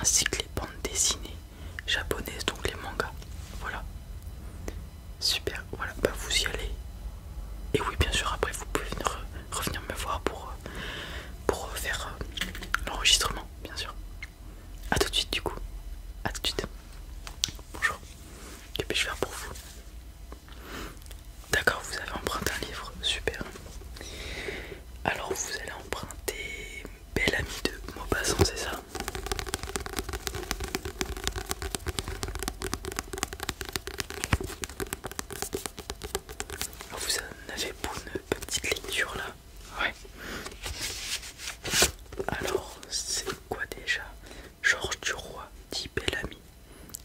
ainsi que les bandes dessinées japonaises, donc les mangas. Voilà, super, voilà, bah vous y allez. Et oui, bien sûr, après vous pouvez revenir me voir pour faire l'enregistrement, bien sûr. A tout de suite du coup, à tout de suite. Bonjour, que puis-je faire pour vous? D'accord, vous avez emprunté un livre, super. Alors vous allez emprunter Belle Amie de Maupassant, c'est ça? Vous en avez pour une petite lecture là? Ouais. Alors c'est quoi déjà? Georges Duroy, dit Belle Amie,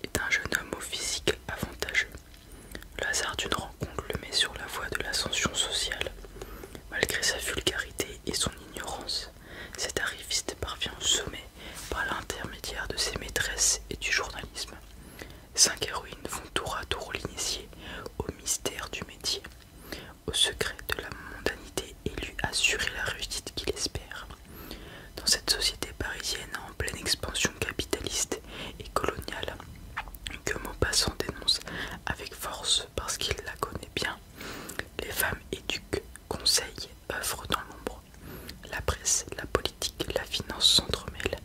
est un jeune homme au physique avantageux. Le hasard d'une rencontre le met sur la voie de l'ascension sociale. Malgré sa vulgarité et son ignorance, cet arriviste parvient au sommet par l'intermédiaire de ses maîtresses et du journalisme. 5 héroïnes vont tour à tour l'initier au mystère du métier, au secret de la mondanité et lui assurer la réussite qu'il espère. Dans cette société parisienne en pleine expansion capitaliste et coloniale, que Maupassant dénonce avec force parce qu'il la connaît bien, les femmes éduquent, conseillent, œuvrent dans l'ombre. La presse, la politique, la finance s'entremêlent.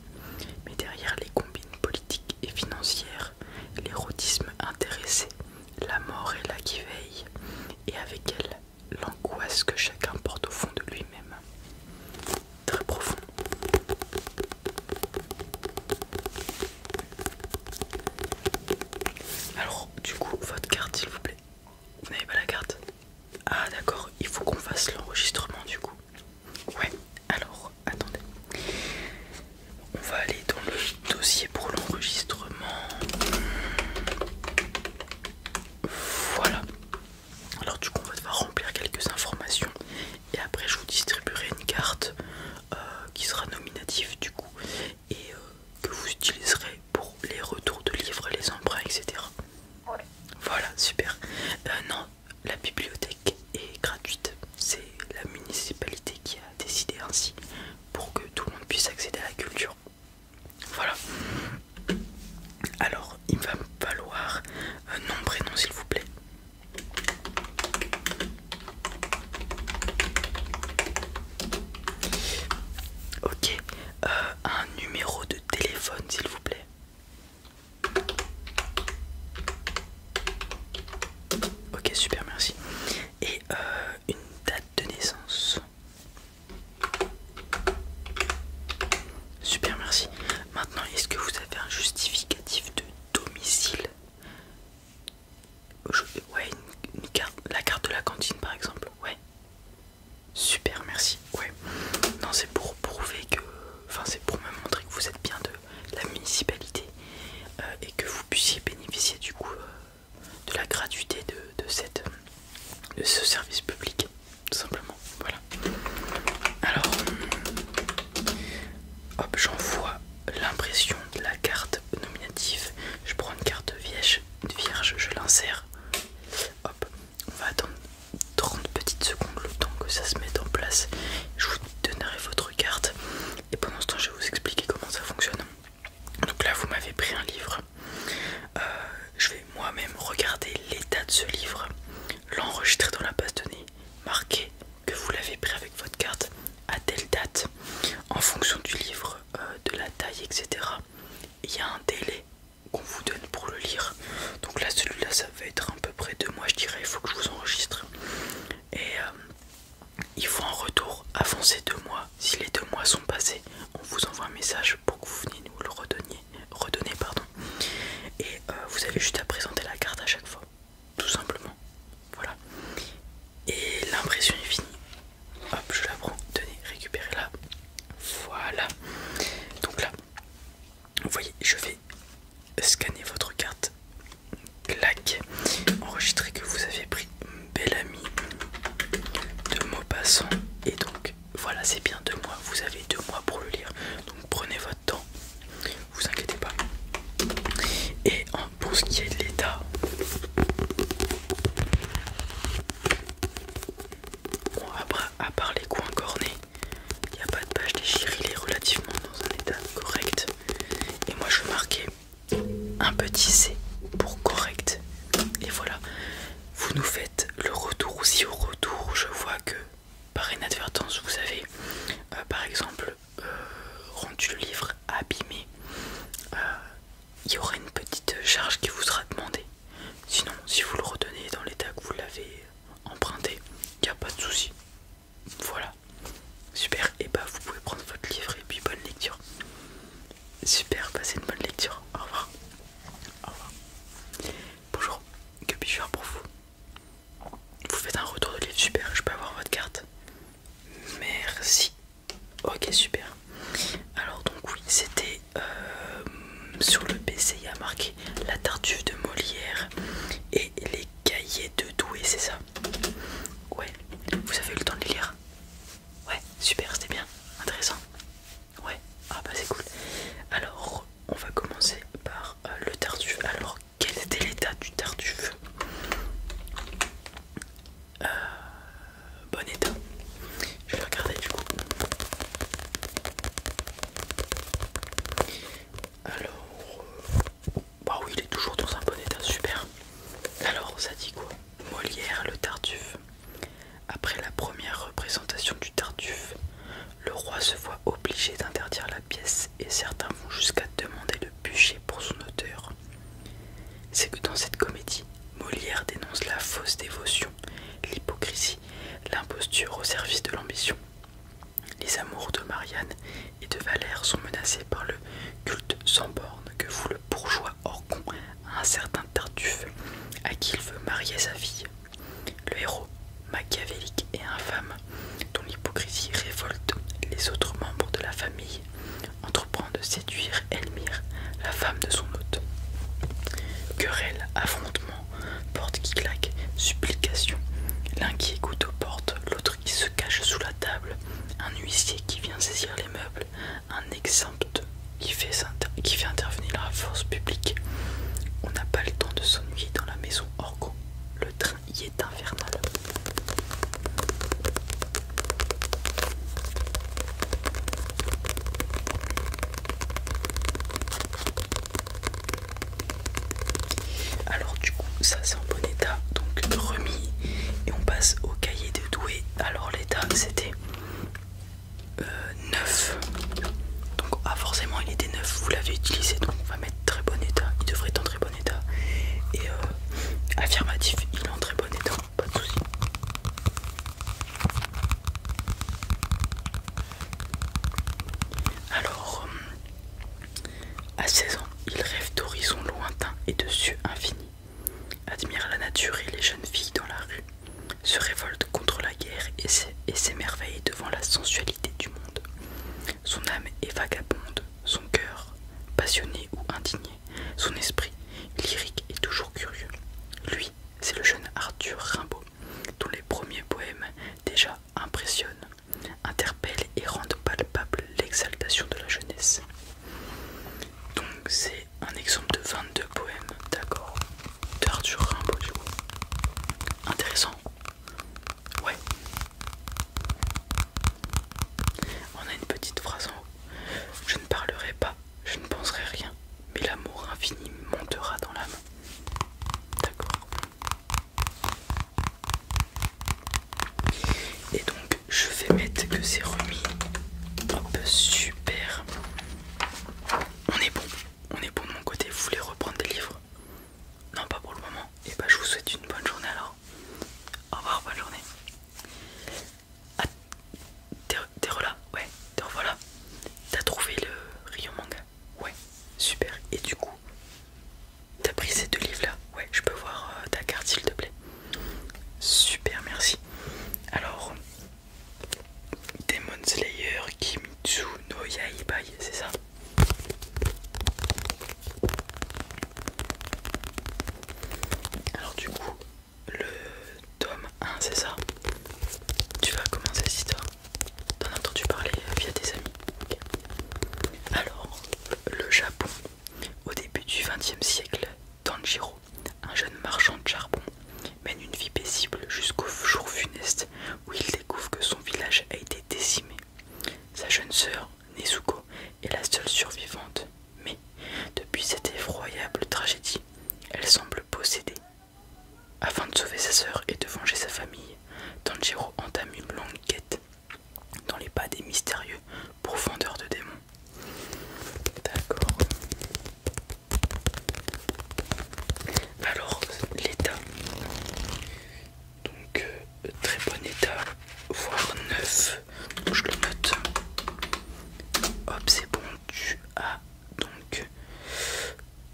Mais derrière les combines politiques et financières, l'érotisme intéressé, la mort est là qui veille, et avec elle, l'angoisse que chacun porte au fond de lui-même. Très profond. Alors, du coup, votre carte, s'il vous plaît. Vous n'avez pas la carte? Ah, d'accord, il faut qu'on fasse l'enregistrement, du coup. Ouais, alors, attendez. On va aller dans le dossier pour l'enregistrement. Voilà. Alors du coup on va devoir remplir quelques informations et après je vous distribuerai une carte qui sera nominative du coup et que vous utiliserez pour les retours de livres, les emprunts, etc. Ouais. Voilà, super. Non, la bibliothèque est gratuite. C'est la municipalité qui a décidé ainsi pour que tout le monde puisse accéder à la culture. Voilà. Alors, il va me falloir un nom, prénom s'il vous plaît. Ok, un numéro de téléphone s'il vous plaît. Ok, super, merci. Et une date de naissance. Super, merci. Maintenant, est-ce que vous avez un justificatif de domicile? Ouais, une carte, la carte de la cantine par exemple. Ouais. Super, merci. Ouais. Non, c'est pour prouver que... Enfin, c'est pour me montrer que vous êtes bien de la municipalité et que vous puissiez bénéficier du coup de la gratuité de ce service public. Tout simplement. Voilà. Alors... Hop, j'envoie l'impression de la carte nominative. Je prends une carte vierge, je l'insère. Hop, on va attendre 30 petites secondes le temps que ça se mette en place. Je vous donnerai votre carte et pendant ce temps je vais vous expliquer comment ça fonctionne. Donc là vous m'avez pris un livre. Je vais moi-même regarder l'état de ce livre, l'enregistrer dans la base de données, marquer que vous l'avez pris avec votre carte à telle date. En fonction du livre, de la taille, etc. Il y a un délai qu'on vous donne pour le lire. Donc là celui-là ça va être à peu près 2 mois je dirais, il faut que je vous enregistre. Et il faut un retour avant ces 2 mois. Si les 2 mois sont passés, on vous envoie un message pour que vous veniez nous le redonner pardon. Et vous avez juste à présenter la carte à chaque fois. Tout simplement. Voilà. Et l'impression est finie. Hop, je la prends. Tenez, récupérez-la. Voilà. Donc là, vous voyez, je vais scanner votre carte. Clac. Enregistrer que vous avez pris Belle Amie de Maupassant. Et donc, voilà, c'est bien 2 mois. Vous avez 2 mois pour le lire. Donc prenez votre temps. Vous inquiétez pas. Et pour ce qui est de l'état, bon, à part les coins cornés, il n'y a pas de page déchirée, il est relativement rendu le livre abîmé, il y aura une petite charge qui vous sera demandée. Sinon, si vous le redonnez dans l'état que vous l'avez emprunté, il n'y a pas de souci. Voilà, super. Et bah vous pouvez prendre votre livre et puis bonne lecture. Super, passez une bonne lecture. Au revoir. Au revoir. Bonjour, que puis-je faire pour vous? Vous faites un retour de livre, super. Je peux avoir votre carte? Merci. Ok, super. Alors donc oui, c'était sur le PC, il y a marqué La Tartuffe de Molière et Les Cahiers de Douai, c'est ça? Ouais. Vous avez eu le temps de les lire? Ouais, super, c'était bien, intéressant. Ouais, ah bah c'est cool. Alors, on va commencer par le Tartuffe. Alors, quel était l'état du Tartuffe? Bon état. Je vais regarder du coup. Alors, bah oui, il est toujours dans un bon état, super. Alors, ça dit quoi? Molière, le Tartuffe. Après la première représentation du Tartuffe, le roi se voit obligé d'interdire la pièce et certains vont jusqu'à demander le bûcher pour son auteur. C'est que dans cette comédie, Molière dénonce la fausse dévotion, l'hypocrisie, l'imposture au service de l'ambition. Les amours de Marianne et de Valère sont menacés par le culte sans borne que voue le bourgeois Orgon à un certain Tartuffe à qui il veut marier sa fille. Le héros, machiavélique et infâme, dont l'hypocrisie révolte les autres membres de la famille, entreprend de séduire Elmire, la femme de son hôte. Querelle, affrontement, porte qui claque, supplication, l'un qui écoute aux portes, l'autre qui se cache sous la table, un huissier qui vient saisir les meubles, un exempt qui fait intervenir la force publique. On n'a pas le temps de s'ennuyer dans la maison Orgon. Le train y est infernal. Alors du coup, ça c'est en bon état, donc remis. Et on passe au cahier de Douai. Alors l'état c'était neuf. Donc forcément il était neuf, vous l'avez utilisé, donc on va mettre très bon état. Il devrait être en très bon état. Et affirmatif, il est en très bon état, pas de soucis. Alors, à 16 ans, il rêve d'horizons lointains et de cieux infinis, admire la nature et les jeunes filles dans la rue, se révolte contre la guerre et s'émerveille devant la sensualité du monde. Son âme est vagabonde, son cœur passionné ou indigné, son esprit lyrique et toujours curieux. Lui, c'est le jeune Arthur Rimbaud, dont les premiers poèmes déjà impressionnent, interpellent et rendent palpable l'exaltation de la jeunesse. Donc c'est un exemple de 22 poèmes, d'accord, d'Arthur Rimbaud du coup. Intéressant. Ouais. On a une petite phrase en haut. Je ne parlerai pas, je ne penserai rien, mais l'amour infini montera dans l'âme. D'accord. Et donc je vais mettre que c'est remis. Hop, super. On est bon de mon côté. Vous voulez reprendre des livres? Non, pas pour le moment. Et bah je vous souhaite une bonne journée alors. Au revoir, bonne journée. Ah, t'es là? Ouais, te revoilà. T'as trouvé le rayon manga? Ouais, super. Et du coup, t'as pris ces deux livres là? Ouais, je peux voir ta carte s'il te plaît. Super, merci. Alors, Demon Slayer Kimitsu no Yaibai, c'est ça? Alors du coup, le tome 1, c'est ça? Tu vas commencer cette histoire? T'en as entendu parler via tes amis? Okay. Alors, le Japon, au début du XXe siècle, Tanjiro, un jeune marchand de charbon, mène une vie paisible jusqu'au jour funeste où il découvre que son village a été décimé. Sa jeune sœur, Nezuko, est la seule survivante, mais depuis cette effroyable tragédie, elle semble possédée. Afin de sauver sa sœur et de venger sa famille, Tanjiro entame une longue quête dans les pas des mystérieux pourfendeurs de démons. Hop, c'est bon, tu as donc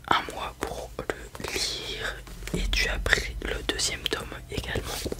un mois pour le lire et tu as pris le deuxième tome également.